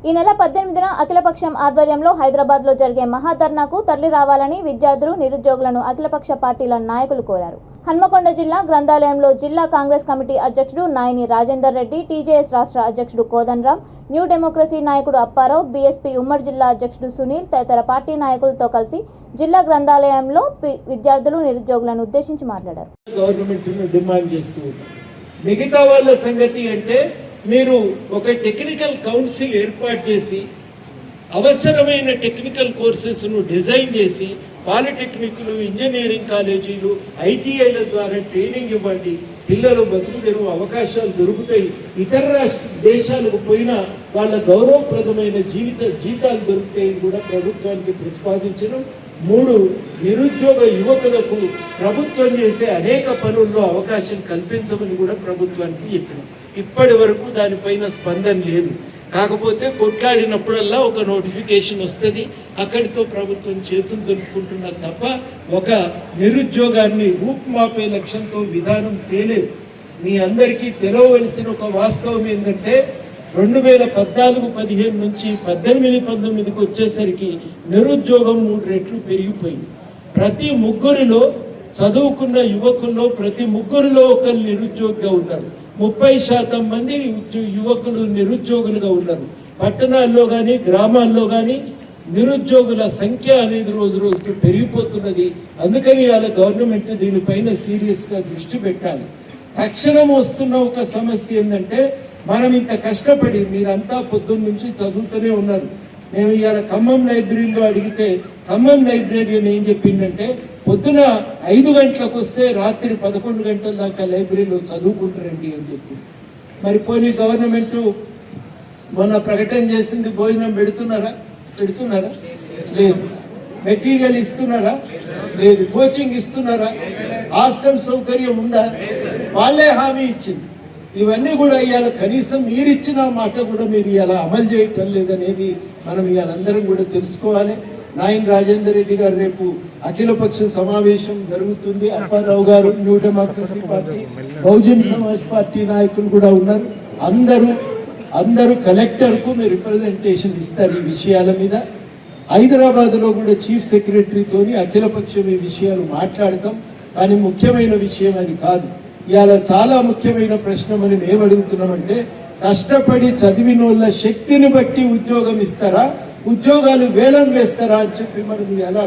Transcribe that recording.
ఈ నెల 18న అఖిలపక్షం ఆధ్వర్యంలో హైదరాబాద్లో జరిగే మహాధర్నాకు తరలి రావాలని విద్యార్థులు నిరుద్యోగులను అఖిలపక్ష పార్టీల నాయకులు కోరారు. హన్మకొండ జిల్లా గ్రంథాలయంలో జిల్లా కాంగ్రెస్ కమిటీ అధ్యక్షుడు నాయని రాజేందర్ రెడ్డి, టీజేఎస్ రాష్ట్ర అధ్యక్షుడు కోదండరాం, న్యూ డెమోక్రసీ నాయకుడు అప్పారావు, బీఎస్పీ ఉమ్మడి జిల్లా అధ్యక్షుడు సునీల్ తదితర పార్టీ నాయకులతో కలిసి జిల్లా గ్రంథాలయంలో విద్యార్థులు నిరుద్యోగులను ఉద్దేశించి మాట్లాడారు. గవర్నమెంట్ను డిమాండ్ చేస్తూ మిగతా వాళ్ళ సంగతి అంటే మీరు ఒక టెక్నికల్ కౌన్సిల్ ఏర్పాటు చేసి అవసరమైన టెక్నికల్ కోర్సెస్ను డిజైన్ చేసి పాలిటెక్నిక్లు, ఇంజనీరింగ్ కాలేజీలు, ఐటీఐల ద్వారా ట్రైనింగ్ ఇవ్వండి. పిల్లలు బతుకుదెరువు అవకాశాలు దొరుకుతాయి. ఇతర దేశాలకు పోయినా వాళ్ళ గౌరవప్రదమైన జీతాలు దొరుకుతాయని కూడా ప్రభుత్వానికి ప్రతిపాదించడం. 3, నిరుద్యోగ యువకులకు ప్రభుత్వం చేసే అనేక పనుల్లో అవకాశం కల్పించమని కూడా ప్రభుత్వానికి చెప్పినాం. ఇప్పటి వరకు దానిపైన స్పందన లేదు. కాకపోతే కొట్లాడినప్పుడల్లా ఒక నోటిఫికేషన్ వస్తుంది, అక్కడితో ప్రభుత్వం చేతులు దులుపుకుంటున్నారు తప్ప ఒక నిరుద్యోగాన్ని రూపుమాపే లక్ష్యంతో విధానం తేలేదు. మీ అందరికీ తెలవవలసిన ఒక వాస్తవం ఏంటంటే 2014-15 నుంచి 18-19కి వచ్చేసరికి నిరుద్యోగం 3 రెట్లు పెరిగిపోయింది. ప్రతి ముగ్గురిలో చదువుకున్న యువకుల్లో ప్రతి ముగ్గురిలో ఒకరు నిరుద్యోగిగా ఉన్నారు. 30% మంది యువకులు నిరుద్యోగులుగా ఉన్నారు. పట్టణాల్లో కానీ గ్రామాల్లో కానీ నిరుద్యోగుల సంఖ్య అనేది రోజు రోజుకు పెరిగిపోతున్నది. అందుకని ఇవాళ గవర్నమెంట్ దీనిపైన సీరియస్గా దృష్టి పెట్టాలి. తక్షణం వస్తున్న ఒక సమస్య ఏంటంటే మనం ఇంత కష్టపడి మీరంతా పొద్దున్న నుంచి చదువుతూనే ఉన్నారు. మేము ఇవాళ ఖమ్మం లైబ్రరీలో అడిగితే ఖమ్మం లైబ్రరీని ఏం చెప్పిందంటే పొద్దున 5 గంటలకు వస్తే రాత్రి 11 గంటల దాకా లైబ్రరీలో చదువుకుంటారండి అని చెప్పి. మరి పోనీ గవర్నమెంట్ మొన్న ప్రకటన చేసింది, భోజనం పెడుతున్నారా లేదు. మెటీరియల్ ఇస్తున్నారా లేదు. కోచింగ్ ఇస్తున్నారా? హాస్టల్ సౌకర్యం ఉందా? వాళ్ళే హామీ ఇచ్చింది. ఇవన్నీ కూడా ఇవాళ కనీసం మీరు ఇచ్చిన మాట కూడా మీరు ఇలా అమలు చేయటం లేదనేది మనం ఇవాళ అందరం కూడా తెలుసుకోవాలి. నాయని రాజేందర్ రెడ్డి గారు రేపు అఖిలపక్ష సమావేశం జరుగుతుంది. అప్పారావు గారు, new democracy party, Bahujan Samaj party నాయకులు కూడా ఉన్నారు. అందరూ కలెక్టర్కు మీరు రిప్రజెంటేషన్ ఇస్తారు ఈ విషయాల మీద. హైదరాబాద్లో కూడా చీఫ్ సెక్రటరీతోని అఖిలపక్షం ఈ విషయాలు మాట్లాడతాం. కానీ ముఖ్యమైన విషయం అది కాదు. ఇవాళ చాలా ముఖ్యమైన ప్రశ్న మనం ఏం అడుగుతున్నామంటే కష్టపడి చదివిన వాళ్ళ శక్తిని బట్టి ఉద్యోగం ఇస్తారా, ఉద్యోగాలు వేలం వేస్తారా అని చెప్పి మనం ఇలా